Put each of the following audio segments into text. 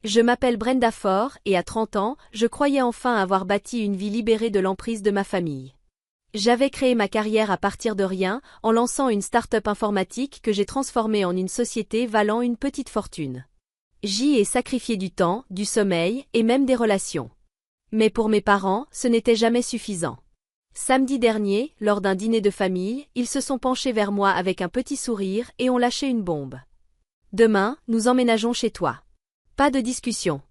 Je m'appelle Brenda Ford et à 30 ans, je croyais enfin avoir bâti une vie libérée de l'emprise de ma famille. J'avais créé ma carrière à partir de rien, en lançant une start-up informatique que j'ai transformée en une société valant une petite fortune. J'y ai sacrifié du temps, du sommeil et même des relations. Mais pour mes parents, ce n'était jamais suffisant. Samedi dernier, lors d'un dîner de famille, ils se sont penchés vers moi avec un petit sourire et ont lâché une bombe. Demain, nous emménageons chez toi. Pas de discussion.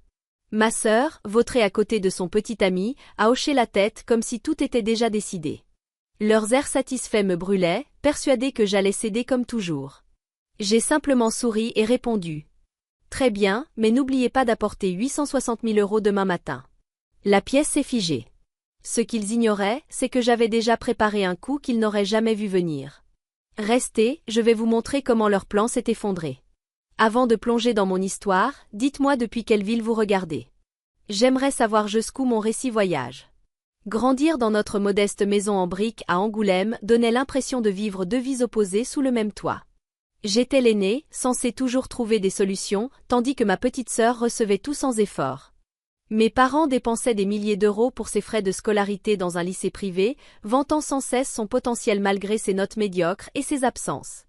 Ma sœur, vautrée à côté de son petit ami, a hoché la tête comme si tout était déjà décidé. Leurs airs satisfaits me brûlaient, persuadés que j'allais céder comme toujours. J'ai simplement souri et répondu. Très bien, mais n'oubliez pas d'apporter 860 000 € demain matin. La pièce s'est figée. Ce qu'ils ignoraient, c'est que j'avais déjà préparé un coup qu'ils n'auraient jamais vu venir. Restez, je vais vous montrer comment leur plan s'est effondré. Avant de plonger dans mon histoire, dites-moi depuis quelle ville vous regardez. J'aimerais savoir jusqu'où mon récit voyage. Grandir dans notre modeste maison en briques à Angoulême donnait l'impression de vivre deux vies opposées sous le même toit. J'étais l'aînée, censée toujours trouver des solutions, tandis que ma petite sœur recevait tout sans effort. Mes parents dépensaient des milliers d'euros pour ses frais de scolarité dans un lycée privé, vantant sans cesse son potentiel malgré ses notes médiocres et ses absences.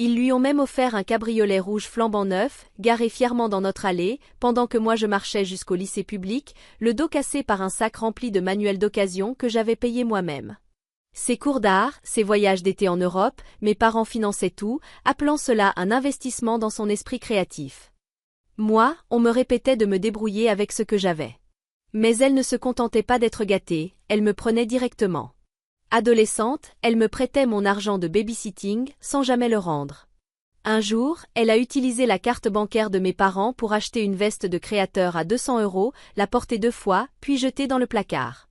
Ils lui ont même offert un cabriolet rouge flambant neuf, garé fièrement dans notre allée, pendant que moi je marchais jusqu'au lycée public, le dos cassé par un sac rempli de manuels d'occasion que j'avais payé moi-même. Ces cours d'art, ces voyages d'été en Europe, mes parents finançaient tout, appelant cela un investissement dans son esprit créatif. Moi, on me répétait de me débrouiller avec ce que j'avais. Mais elle ne se contentait pas d'être gâtée, elle me prenait directement. Adolescente, elle me prêtait mon argent de babysitting, sans jamais le rendre. Un jour, elle a utilisé la carte bancaire de mes parents pour acheter une veste de créateur à 200 €, la porter 2 fois, puis jeter dans le placard.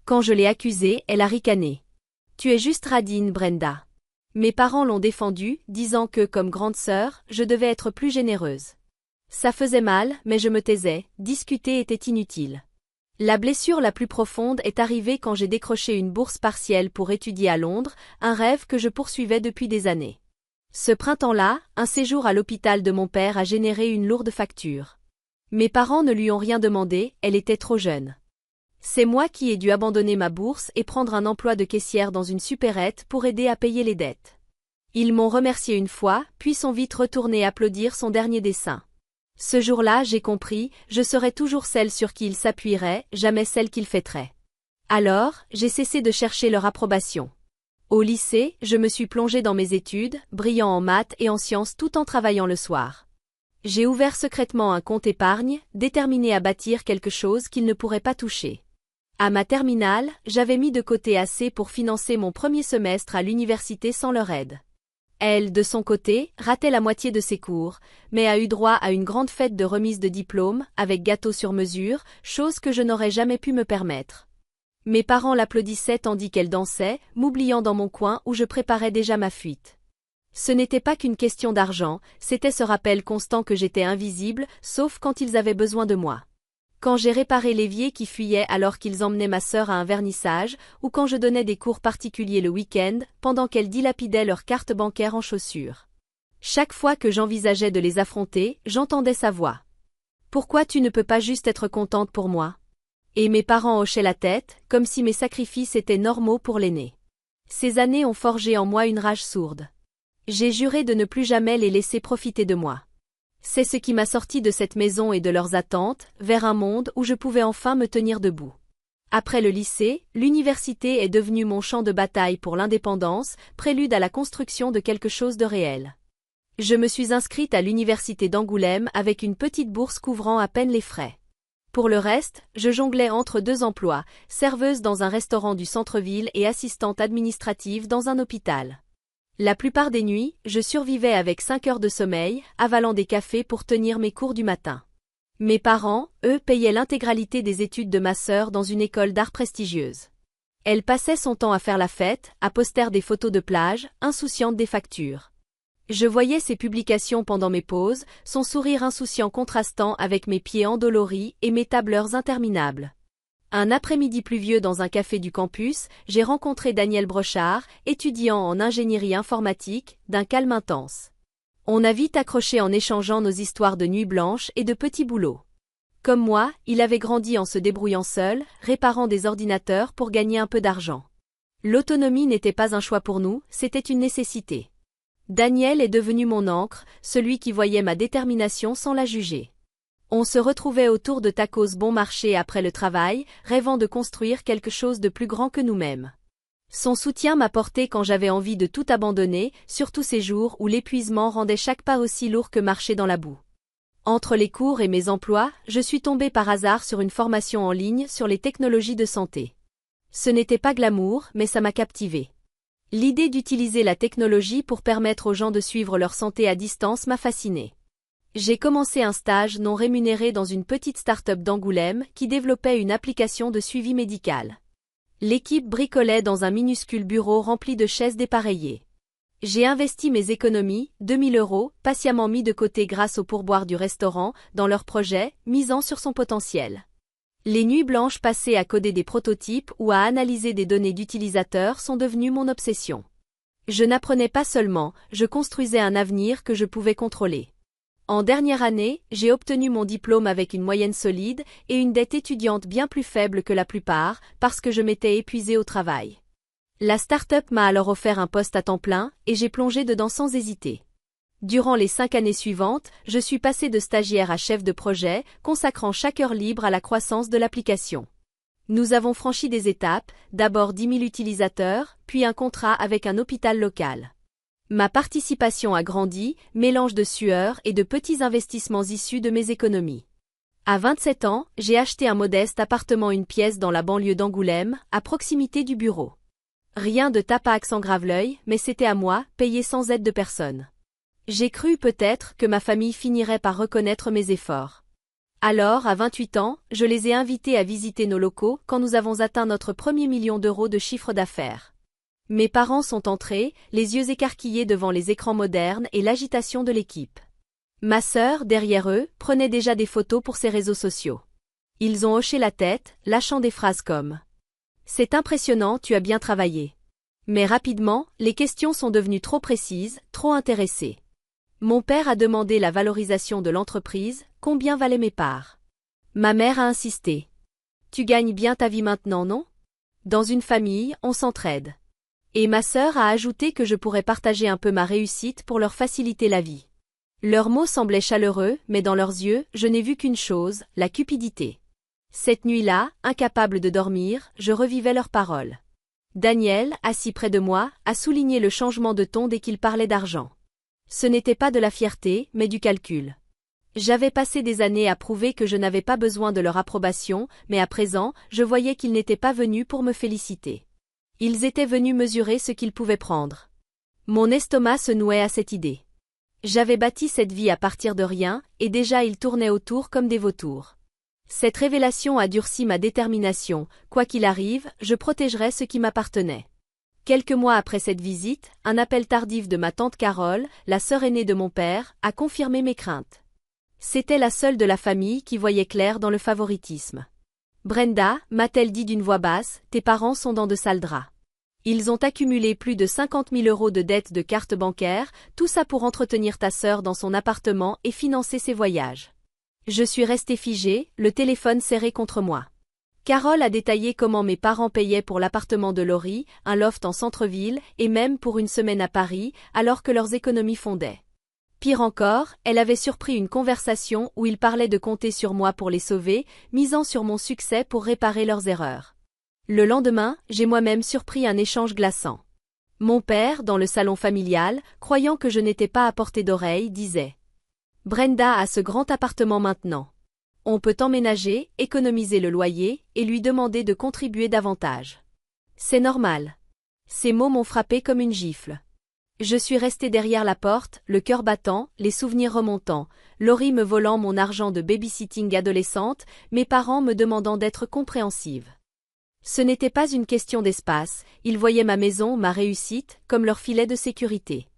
Quand je l'ai accusée, elle a ricané. « Tu es juste radine, Brenda. » Mes parents l'ont défendue, disant que, comme grande sœur, je devais être plus généreuse. Ça faisait mal, mais je me taisais, discuter était inutile. La blessure la plus profonde est arrivée quand j'ai décroché une bourse partielle pour étudier à Londres, un rêve que je poursuivais depuis des années. Ce printemps-là, un séjour à l'hôpital de mon père a généré une lourde facture. Mes parents ne lui ont rien demandé, elle était trop jeune. C'est moi qui ai dû abandonner ma bourse et prendre un emploi de caissière dans une supérette pour aider à payer les dettes. Ils m'ont remercié une fois, puis sont vite retournés applaudir son dernier dessin. Ce jour-là, j'ai compris, je serais toujours celle sur qui ils s'appuieraient, jamais celle qu'ils fêteraient. Alors, j'ai cessé de chercher leur approbation. Au lycée, je me suis plongée dans mes études, brillant en maths et en sciences tout en travaillant le soir. J'ai ouvert secrètement un compte épargne, déterminé à bâtir quelque chose qu'ils ne pourraient pas toucher. À ma terminale, j'avais mis de côté assez pour financer mon premier semestre à l'université sans leur aide. Elle, de son côté, ratait la moitié de ses cours, mais a eu droit à une grande fête de remise de diplôme, avec gâteau sur mesure, chose que je n'aurais jamais pu me permettre. Mes parents l'applaudissaient tandis qu'elle dansait, m'oubliant dans mon coin où je préparais déjà ma fuite. Ce n'était pas qu'une question d'argent, c'était ce rappel constant que j'étais invisible, sauf quand ils avaient besoin de moi. Quand j'ai réparé l'évier qui fuyait alors qu'ils emmenaient ma sœur à un vernissage, ou quand je donnais des cours particuliers le week-end, pendant qu'elles dilapidaient leurs cartes bancaires en chaussures. Chaque fois que j'envisageais de les affronter, j'entendais sa voix. « Pourquoi tu ne peux pas juste être contente pour moi ?» Et mes parents hochaient la tête, comme si mes sacrifices étaient normaux pour l'aîné. Ces années ont forgé en moi une rage sourde. J'ai juré de ne plus jamais les laisser profiter de moi. C'est ce qui m'a sorti de cette maison et de leurs attentes, vers un monde où je pouvais enfin me tenir debout. Après le lycée, l'université est devenue mon champ de bataille pour l'indépendance, prélude à la construction de quelque chose de réel. Je me suis inscrite à l'université d'Angoulême avec une petite bourse couvrant à peine les frais. Pour le reste, je jonglais entre 2 emplois, serveuse dans un restaurant du centre-ville et assistante administrative dans un hôpital. La plupart des nuits, je survivais avec 5 heures de sommeil, avalant des cafés pour tenir mes cours du matin. Mes parents, eux, payaient l'intégralité des études de ma sœur dans une école d'art prestigieuse. Elle passait son temps à faire la fête, à poster des photos de plage, insouciante des factures. Je voyais ses publications pendant mes pauses, son sourire insouciant contrastant avec mes pieds endoloris et mes tableurs interminables. Un après-midi pluvieux dans un café du campus, j'ai rencontré Daniel Brochard, étudiant en ingénierie informatique, d'un calme intense. On a vite accroché en échangeant nos histoires de nuits blanches et de petits boulots. Comme moi, il avait grandi en se débrouillant seul, réparant des ordinateurs pour gagner un peu d'argent. L'autonomie n'était pas un choix pour nous, c'était une nécessité. Daniel est devenu mon ancre, celui qui voyait ma détermination sans la juger. On se retrouvait autour de tacos bon marché après le travail, rêvant de construire quelque chose de plus grand que nous-mêmes. Son soutien m'a porté quand j'avais envie de tout abandonner, surtout ces jours où l'épuisement rendait chaque pas aussi lourd que marcher dans la boue. Entre les cours et mes emplois, je suis tombée par hasard sur une formation en ligne sur les technologies de santé. Ce n'était pas glamour, mais ça m'a captivée. L'idée d'utiliser la technologie pour permettre aux gens de suivre leur santé à distance m'a fascinée. J'ai commencé un stage non rémunéré dans une petite start-up d'Angoulême qui développait une application de suivi médical. L'équipe bricolait dans un minuscule bureau rempli de chaises dépareillées. J'ai investi mes économies, 2000 €, patiemment mis de côté grâce au pourboire du restaurant, dans leur projet, misant sur son potentiel. Les nuits blanches passées à coder des prototypes ou à analyser des données d'utilisateurs sont devenues mon obsession. Je n'apprenais pas seulement, je construisais un avenir que je pouvais contrôler. En dernière année, j'ai obtenu mon diplôme avec une moyenne solide et une dette étudiante bien plus faible que la plupart, parce que je m'étais épuisée au travail. La start-up m'a alors offert un poste à temps plein, et j'ai plongé dedans sans hésiter. Durant les 5 années suivantes, je suis passé de stagiaire à chef de projet, consacrant chaque heure libre à la croissance de l'application. Nous avons franchi des étapes, d'abord 10 000 utilisateurs, puis un contrat avec un hôpital local. Ma participation a grandi, mélange de sueur et de petits investissements issus de mes économies. À 27 ans, j'ai acheté un modeste appartement une pièce dans la banlieue d'Angoulême, à proximité du bureau. Rien de tapac sans grave-l'œil, mais c'était à moi, payé sans aide de personne. J'ai cru peut-être que ma famille finirait par reconnaître mes efforts. Alors, à 28 ans, je les ai invités à visiter nos locaux quand nous avons atteint notre premier million d'euros de chiffre d'affaires. Mes parents sont entrés, les yeux écarquillés devant les écrans modernes et l'agitation de l'équipe. Ma sœur, derrière eux, prenait déjà des photos pour ses réseaux sociaux. Ils ont hoché la tête, lâchant des phrases comme « C'est impressionnant, tu as bien travaillé ». Mais rapidement, les questions sont devenues trop précises, trop intéressées. Mon père a demandé la valorisation de l'entreprise, combien valaient mes parts. Ma mère a insisté. Tu gagnes bien ta vie maintenant, non? Dans une famille, on s'entraide. Et ma sœur a ajouté que je pourrais partager un peu ma réussite pour leur faciliter la vie. Leurs mots semblaient chaleureux, mais dans leurs yeux, je n'ai vu qu'une chose, la cupidité. Cette nuit-là, incapable de dormir, je revivais leurs paroles. Daniel, assis près de moi, a souligné le changement de ton dès qu'il parlait d'argent. Ce n'était pas de la fierté, mais du calcul. J'avais passé des années à prouver que je n'avais pas besoin de leur approbation, mais à présent, je voyais qu'ils n'étaient pas venus pour me féliciter. Ils étaient venus mesurer ce qu'ils pouvaient prendre. Mon estomac se nouait à cette idée. J'avais bâti cette vie à partir de rien, et déjà ils tournaient autour comme des vautours. Cette révélation a durci ma détermination, quoi qu'il arrive, je protégerai ce qui m'appartenait. Quelques mois après cette visite, un appel tardif de ma tante Carole, la sœur aînée de mon père, a confirmé mes craintes. C'était la seule de la famille qui voyait clair dans le favoritisme. Brenda, m'a-t-elle dit d'une voix basse, tes parents sont dans de sales draps. Ils ont accumulé plus de 50 000 € de dettes de carte bancaire, tout ça pour entretenir ta sœur dans son appartement et financer ses voyages. Je suis restée figée, le téléphone serré contre moi. Carole a détaillé comment mes parents payaient pour l'appartement de Laurie, un loft en centre-ville, et même pour une semaine à Paris, alors que leurs économies fondaient. Pire encore, elle avait surpris une conversation où ils parlaient de compter sur moi pour les sauver, misant sur mon succès pour réparer leurs erreurs. Le lendemain, j'ai moi-même surpris un échange glaçant. Mon père, dans le salon familial, croyant que je n'étais pas à portée d'oreille, disait « Brenda a ce grand appartement maintenant. On peut emménager, économiser le loyer, et lui demander de contribuer davantage. C'est normal. » Ces mots m'ont frappé comme une gifle. Je suis restée derrière la porte, le cœur battant, les souvenirs remontant, Laurie me volant mon argent de babysitting adolescente, mes parents me demandant d'être compréhensive. Ce n'était pas une question d'espace, ils voyaient ma maison, ma réussite, comme leur filet de sécurité.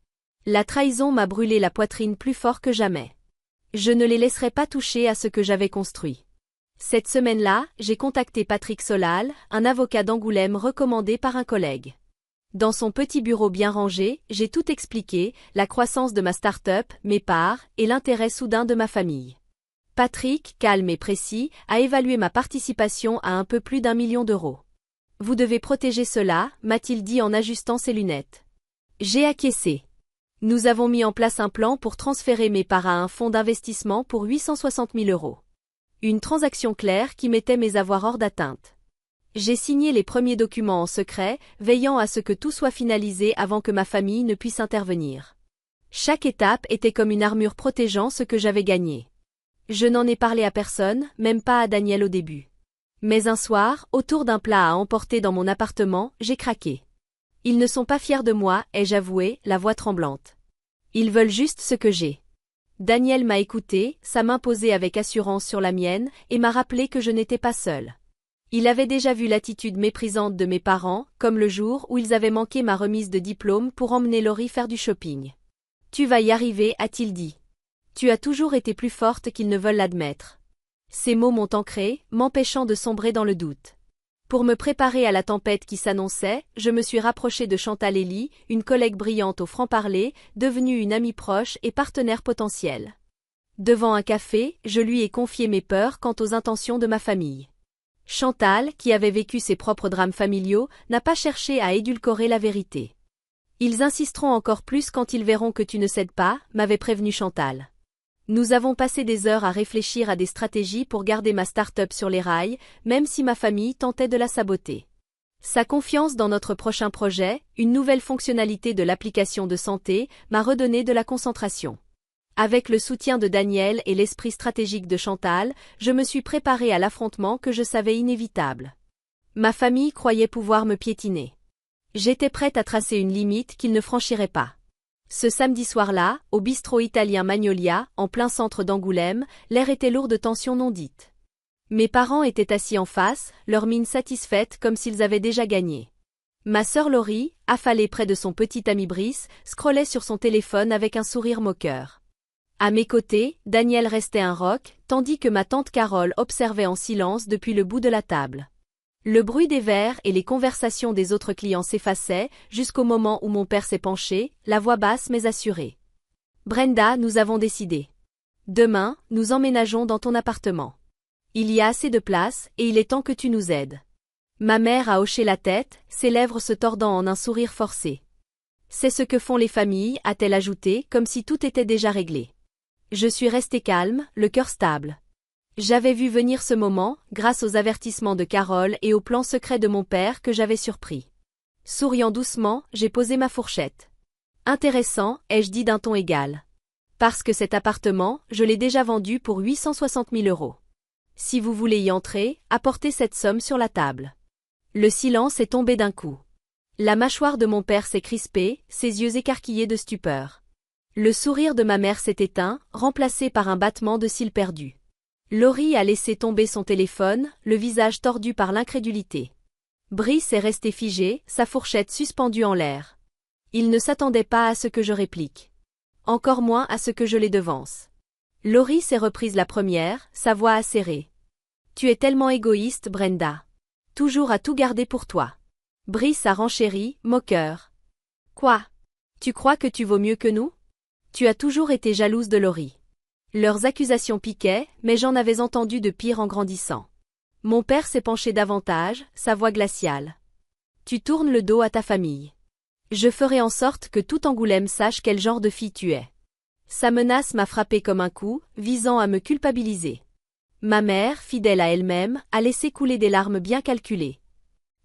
La trahison m'a brûlé la poitrine plus fort que jamais. Je ne les laisserai pas toucher à ce que j'avais construit. Cette semaine-là, j'ai contacté Patrick Solal, un avocat d'Angoulême recommandé par un collègue. Dans son petit bureau bien rangé, j'ai tout expliqué, la croissance de ma start-up, mes parts, et l'intérêt soudain de ma famille. Patrick, calme et précis, a évalué ma participation à un peu plus d'1 million d'euros. Vous devez protéger cela, m'a-t-il dit en ajustant ses lunettes. J'ai acquiescé. Nous avons mis en place un plan pour transférer mes parts à un fonds d'investissement pour 860 000 euros. Une transaction claire qui mettait mes avoirs hors d'atteinte. J'ai signé les premiers documents en secret, veillant à ce que tout soit finalisé avant que ma famille ne puisse intervenir. Chaque étape était comme une armure protégeant ce que j'avais gagné. Je n'en ai parlé à personne, même pas à Daniel au début. Mais un soir, autour d'un plat à emporter dans mon appartement, j'ai craqué. Ils ne sont pas fiers de moi, ai-je avoué, la voix tremblante. Ils veulent juste ce que j'ai. Daniel m'a écouté, sa main posée avec assurance sur la mienne, et m'a rappelé que je n'étais pas seule. Il avait déjà vu l'attitude méprisante de mes parents, comme le jour où ils avaient manqué ma remise de diplôme pour emmener Laurie faire du shopping. Tu vas y arriver, a-t-il dit. Tu as toujours été plus forte qu'ils ne veulent l'admettre. Ces mots m'ont ancré, m'empêchant de sombrer dans le doute. Pour me préparer à la tempête qui s'annonçait, je me suis rapprochée de Chantal Elie, une collègue brillante au franc-parler, devenue une amie proche et partenaire potentiel. Devant un café, je lui ai confié mes peurs quant aux intentions de ma famille. Chantal, qui avait vécu ses propres drames familiaux, n'a pas cherché à édulcorer la vérité. Ils insisteront encore plus quand ils verront que tu ne cèdes pas, m'avait prévenu Chantal. Nous avons passé des heures à réfléchir à des stratégies pour garder ma start-up sur les rails, même si ma famille tentait de la saboter. Sa confiance dans notre prochain projet, une nouvelle fonctionnalité de l'application de santé, m'a redonné de la concentration. Avec le soutien de Daniel et l'esprit stratégique de Chantal, je me suis préparée à l'affrontement que je savais inévitable. Ma famille croyait pouvoir me piétiner. J'étais prête à tracer une limite qu'ils ne franchiraient pas. Ce samedi soir-là, au bistrot italien Magnolia, en plein centre d'Angoulême, l'air était lourd de tensions non dites. Mes parents étaient assis en face, leur mine satisfaite comme s'ils avaient déjà gagné. Ma sœur Laurie, affalée près de son petit ami Brice, scrollait sur son téléphone avec un sourire moqueur. À mes côtés, Daniel restait un roc, tandis que ma tante Carole observait en silence depuis le bout de la table. Le bruit des verres et les conversations des autres clients s'effaçaient, jusqu'au moment où mon père s'est penché, la voix basse mais assurée. Brenda, nous avons décidé. Demain, nous emménageons dans ton appartement. Il y a assez de place, et il est temps que tu nous aides. Ma mère a hoché la tête, ses lèvres se tordant en un sourire forcé. C'est ce que font les familles, a-t-elle ajouté, comme si tout était déjà réglé. Je suis restée calme, le cœur stable. J'avais vu venir ce moment, grâce aux avertissements de Carole et au plan secret de mon père que j'avais surpris. Souriant doucement, j'ai posé ma fourchette. Intéressant, ai-je dit d'un ton égal. Parce que cet appartement, je l'ai déjà vendu pour 860 000 euros. Si vous voulez y entrer, apportez cette somme sur la table. Le silence est tombé d'un coup. La mâchoire de mon père s'est crispée, ses yeux écarquillés de stupeur. Le sourire de ma mère s'est éteint, remplacé par un battement de cils perdu. Laurie a laissé tomber son téléphone, le visage tordu par l'incrédulité. Brice est resté figé, sa fourchette suspendue en l'air. Il ne s'attendait pas à ce que je réplique. Encore moins à ce que je les devance. Laurie s'est reprise la première, sa voix acérée. Tu es tellement égoïste, Brenda. Toujours à tout garder pour toi. Brice a renchéri, moqueur. Quoi? Tu crois que tu vaux mieux que nous? Tu as toujours été jalouse de Laurie. Leurs accusations piquaient, mais j'en avais entendu de pire en grandissant. Mon père s'est penché davantage, sa voix glaciale. Tu tournes le dos à ta famille. Je ferai en sorte que tout Angoulême sache quel genre de fille tu es. Sa menace m'a frappé comme un coup, visant à me culpabiliser. Ma mère, fidèle à elle-même, a laissé couler des larmes bien calculées.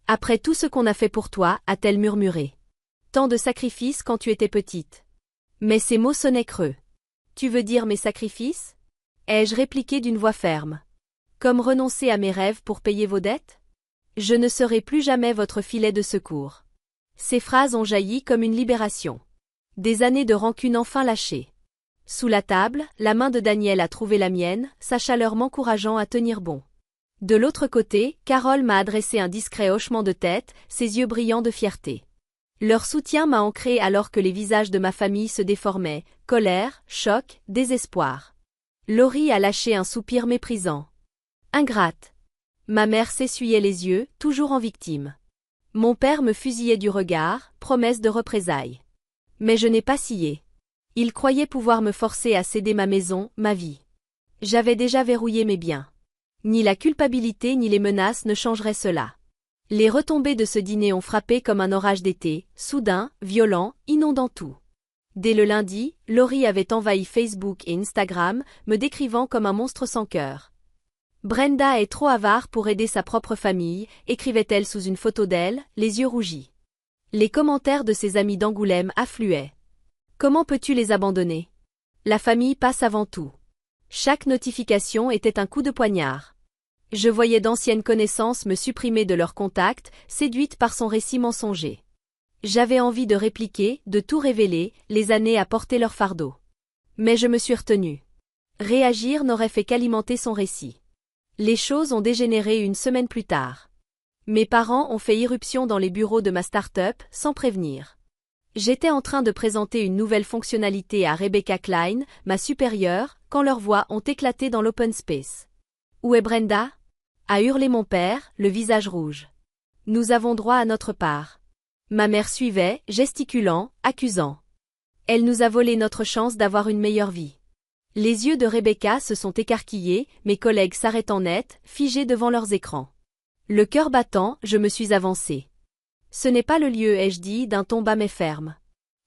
Après tout ce qu'on a fait pour toi, a-t-elle murmuré. Tant de sacrifices quand tu étais petite. Mais ces mots sonnaient creux. Tu veux dire mes sacrifices? Ai-je répliqué d'une voix ferme. Comme renoncer à mes rêves pour payer vos dettes? Je ne serai plus jamais votre filet de secours. Ces phrases ont jailli comme une libération. Des années de rancune enfin lâchées. Sous la table, la main de Daniel a trouvé la mienne, sa chaleur m'encourageant à tenir bon. De l'autre côté, Carole m'a adressé un discret hochement de tête, ses yeux brillants de fierté. Leur soutien m'a ancré alors que les visages de ma famille se déformaient, colère, choc, désespoir. Laurie a lâché un soupir méprisant. Ingrate. Ma mère s'essuyait les yeux, toujours en victime. Mon père me fusillait du regard, promesse de représailles. Mais je n'ai pas scié. Il croyait pouvoir me forcer à céder ma maison, ma vie. J'avais déjà verrouillé mes biens. Ni la culpabilité ni les menaces ne changeraient cela. Les retombées de ce dîner ont frappé comme un orage d'été, soudain, violent, inondant tout. Dès le lundi, Laurie avait envahi Facebook et Instagram, me décrivant comme un monstre sans cœur. Brenda est trop avare pour aider sa propre famille, écrivait-elle sous une photo d'elle, les yeux rougis. Les commentaires de ses amis d'Angoulême affluaient. Comment peux-tu les abandonner? La famille passe avant tout. Chaque notification était un coup de poignard. Je voyais d'anciennes connaissances me supprimer de leurs contacts, séduites par son récit mensonger. J'avais envie de répliquer, de tout révéler, les années à porter leur fardeau. Mais je me suis retenue. Réagir n'aurait fait qu'alimenter son récit. Les choses ont dégénéré une semaine plus tard. Mes parents ont fait irruption dans les bureaux de ma start-up, sans prévenir. J'étais en train de présenter une nouvelle fonctionnalité à Rebecca Klein, ma supérieure, quand leurs voix ont éclaté dans l'open space. « Où est Brenda ?» a hurlé mon père, le visage rouge. « Nous avons droit à notre part. » Ma mère suivait, gesticulant, accusant. « Elle nous a volé notre chance d'avoir une meilleure vie. » Les yeux de Rebecca se sont écarquillés, mes collègues s'arrêtant net, figés devant leurs écrans. Le cœur battant, je me suis avancée. Ce n'est pas le lieu, ai-je dit d'un ton bas mais ferme.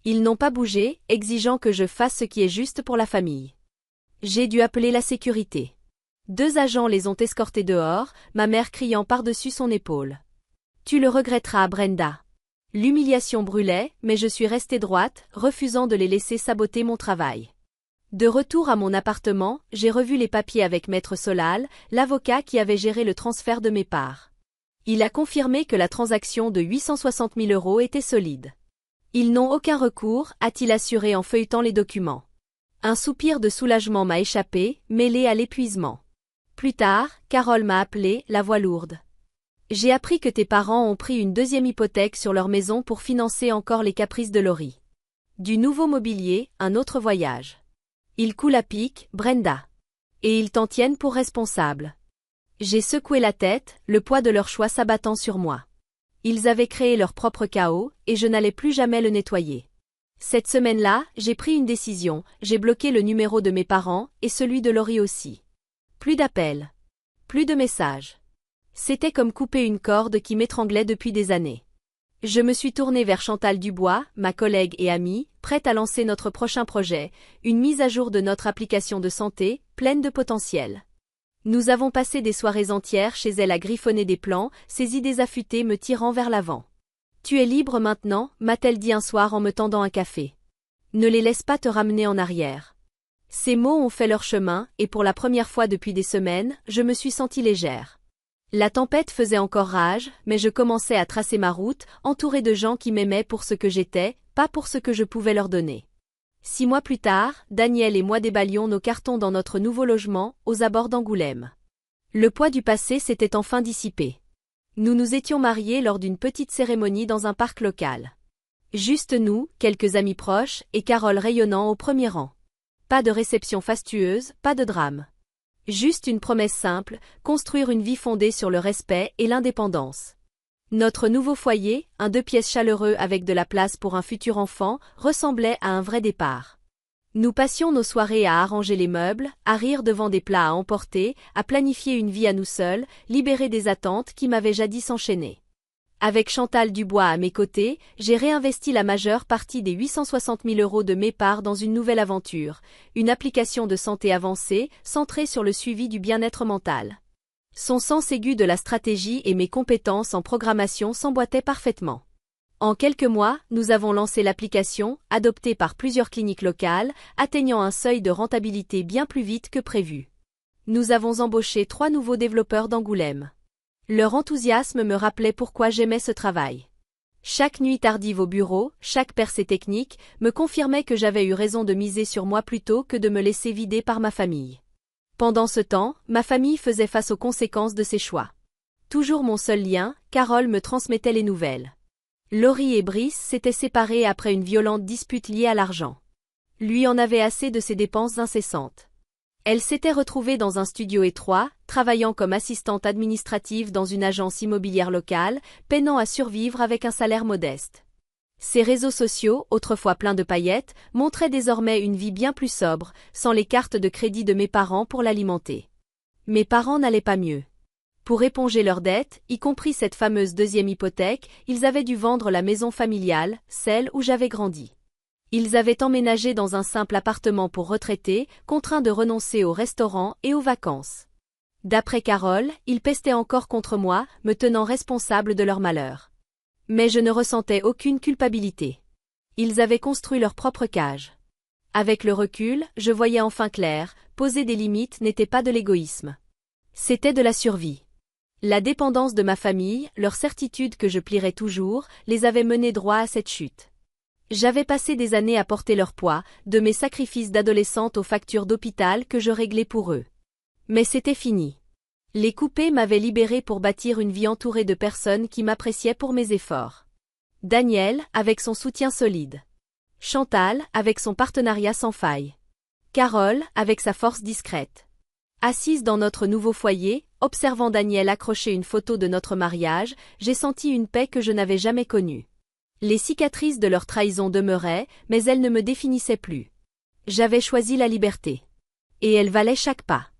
Ils n'ont pas bougé, exigeant que je fasse ce qui est juste pour la famille. J'ai dû appeler la sécurité. 2 agents les ont escortés dehors, ma mère criant par-dessus son épaule. « Tu le regretteras, Brenda. » L'humiliation brûlait, mais je suis restée droite, refusant de les laisser saboter mon travail. De retour à mon appartement, j'ai revu les papiers avec Maître Solal, l'avocat qui avait géré le transfert de mes parts. Il a confirmé que la transaction de 860 000 € était solide. Ils n'ont aucun recours, a-t-il assuré en feuilletant les documents. Un soupir de soulagement m'a échappé, mêlé à l'épuisement. Plus tard, Carole m'a appelé, la voix lourde. J'ai appris que tes parents ont pris une 2e hypothèque sur leur maison pour financer encore les caprices de Laurie. Du nouveau mobilier, un autre voyage. Ils coulent à pic, Brenda. Et ils t'en tiennent pour responsable. J'ai secoué la tête, le poids de leur choix s'abattant sur moi. Ils avaient créé leur propre chaos, et je n'allais plus jamais le nettoyer. Cette semaine-là, j'ai pris une décision, j'ai bloqué le numéro de mes parents, et celui de Laurie aussi. Plus d'appels. Plus de messages. C'était comme couper une corde qui m'étranglait depuis des années. Je me suis tournée vers Chantal Dubois, ma collègue et amie, prête à lancer notre prochain projet, une mise à jour de notre application de santé, pleine de potentiel. Nous avons passé des soirées entières chez elle à griffonner des plans, ses idées affûtées me tirant vers l'avant. « Tu es libre maintenant » m'a-t-elle dit un soir en me tendant un café. « Ne les laisse pas te ramener en arrière. » Ces mots ont fait leur chemin, et pour la première fois depuis des semaines, je me suis sentie légère. La tempête faisait encore rage, mais je commençais à tracer ma route, entourée de gens qui m'aimaient pour ce que j'étais, pas pour ce que je pouvais leur donner. 6 mois plus tard, Daniel et moi déballions nos cartons dans notre nouveau logement, aux abords d'Angoulême. Le poids du passé s'était enfin dissipé. Nous nous étions mariés lors d'une petite cérémonie dans un parc local. Juste nous, quelques amis proches, et Carole rayonnant au premier rang. Pas de réception fastueuse, pas de drame. Juste une promesse simple, construire une vie fondée sur le respect et l'indépendance. Notre nouveau foyer, un 2 pièces chaleureux avec de la place pour un futur enfant, ressemblait à un vrai départ. Nous passions nos soirées à arranger les meubles, à rire devant des plats à emporter, à planifier une vie à nous seuls, libérés des attentes qui m'avaient jadis enchaînée. Avec Chantal Dubois à mes côtés, j'ai réinvesti la majeure partie des 860 000 € de mes parts dans une nouvelle aventure, une application de santé avancée, centrée sur le suivi du bien-être mental. Son sens aigu de la stratégie et mes compétences en programmation s'emboîtaient parfaitement. En quelques mois, nous avons lancé l'application, adoptée par plusieurs cliniques locales, atteignant un seuil de rentabilité bien plus vite que prévu. Nous avons embauché 3 nouveaux développeurs d'Angoulême. Leur enthousiasme me rappelait pourquoi j'aimais ce travail. Chaque nuit tardive au bureau, chaque percée technique, me confirmait que j'avais eu raison de miser sur moi plutôt que de me laisser vider par ma famille. Pendant ce temps, ma famille faisait face aux conséquences de ses choix. Toujours mon seul lien, Carole me transmettait les nouvelles. Laurie et Brice s'étaient séparés après une violente dispute liée à l'argent. Lui en avait assez de ses dépenses incessantes. Elle s'était retrouvée dans un studio étroit, travaillant comme assistante administrative dans une agence immobilière locale, peinant à survivre avec un salaire modeste. Ces réseaux sociaux, autrefois pleins de paillettes, montraient désormais une vie bien plus sobre, sans les cartes de crédit de mes parents pour l'alimenter. Mes parents n'allaient pas mieux. Pour éponger leurs dettes, y compris cette fameuse deuxième hypothèque, ils avaient dû vendre la maison familiale, celle où j'avais grandi. Ils avaient emménagé dans un simple appartement pour retraités, contraints de renoncer au restaurant et aux vacances. D'après Carole, ils pestaient encore contre moi, me tenant responsable de leur malheur. Mais je ne ressentais aucune culpabilité. Ils avaient construit leur propre cage. Avec le recul, je voyais enfin clair, poser des limites n'était pas de l'égoïsme. C'était de la survie. La dépendance de ma famille, leur certitude que je plierais toujours, les avait menés droit à cette chute. J'avais passé des années à porter leur poids, de mes sacrifices d'adolescente aux factures d'hôpital que je réglais pour eux. Mais c'était fini. Les couper m'avaient libérée pour bâtir une vie entourée de personnes qui m'appréciaient pour mes efforts. Daniel, avec son soutien solide. Chantal, avec son partenariat sans faille. Carole, avec sa force discrète. Assise dans notre nouveau foyer, observant Daniel accrocher une photo de notre mariage, j'ai senti une paix que je n'avais jamais connue. Les cicatrices de leur trahison demeuraient, mais elles ne me définissaient plus. J'avais choisi la liberté. Et elle valait chaque pas.